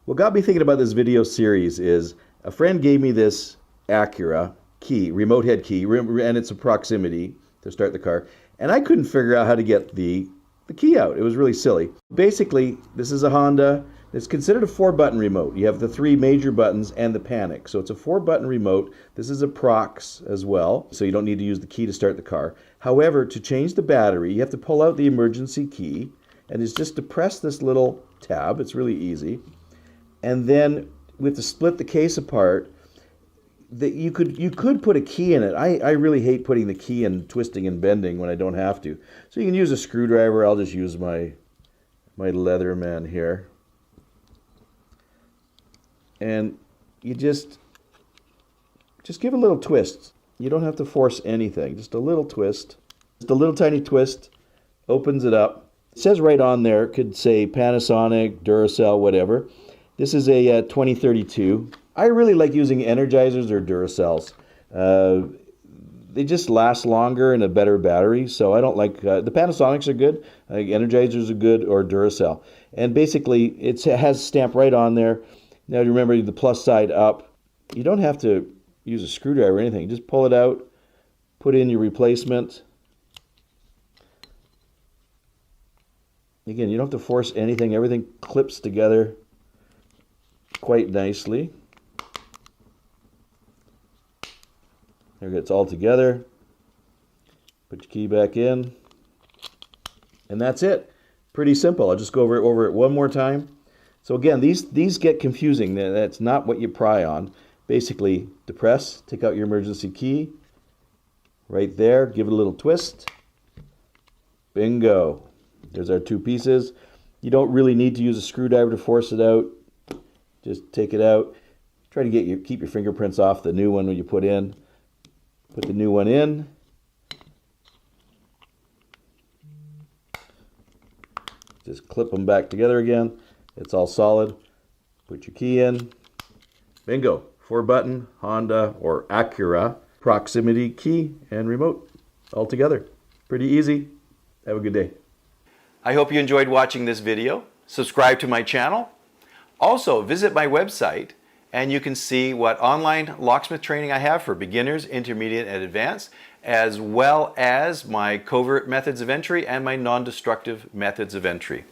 What got me thinking about this video series is a friend gave me this Acura key, remote head key, and it's a proximity to start the car, and I couldn't figure out how to get the key out. It was really silly. Basically, this is a Honda. It's considered a 4-button remote. You have the 3 major buttons and the panic. So it's a 4-button remote. This is a prox as well, so you don't need to use the key to start the car. However, to change the battery, you have to pull out the emergency key, and it's just to press this little tab. It's really easy. And then we have to split the case apart. You could put a key in it. I really hate putting the key in, twisting and bending when I don't have to. So you can use a screwdriver. I'll just use my Leatherman here. And you just give a little twist. You don't have to force anything. Just a little twist. Just a little tiny twist opens it up. It says right on there, it could say Panasonic, Duracell, whatever. This is a 2032. I really like using Energizers or Duracells. They just last longer and a better battery, so I don't like, the Panasonics are good, Energizers are good, or Duracell. And basically, it has stamp right on there. Now remember the plus side up. You don't have to use a screwdriver or anything. Just pull it out, put in your replacement. Again, you don't have to force anything. Everything clips together quite nicely. There it's all together. Put your key back in. And that's it. Pretty simple. I'll just go over it one more time. So again, these get confusing. That's not what you pry on. Basically, depress, take out your emergency key. Right there, give it a little twist. Bingo. There's our 2 pieces. You don't really need to use a screwdriver to force it out. Just take it out. Try to keep your fingerprints off the new one when you put in. Put the new one in. Just clip them back together again. It's all solid. Put your key in. Bingo. 4-button Honda or Acura proximity key and remote all together. Pretty easy. Have a good day. I hope you enjoyed watching this video. Subscribe to my channel. Also, visit my website and you can see what online locksmith training I have for beginners, intermediate, and advanced, as well as my covert methods of entry and my non-destructive methods of entry.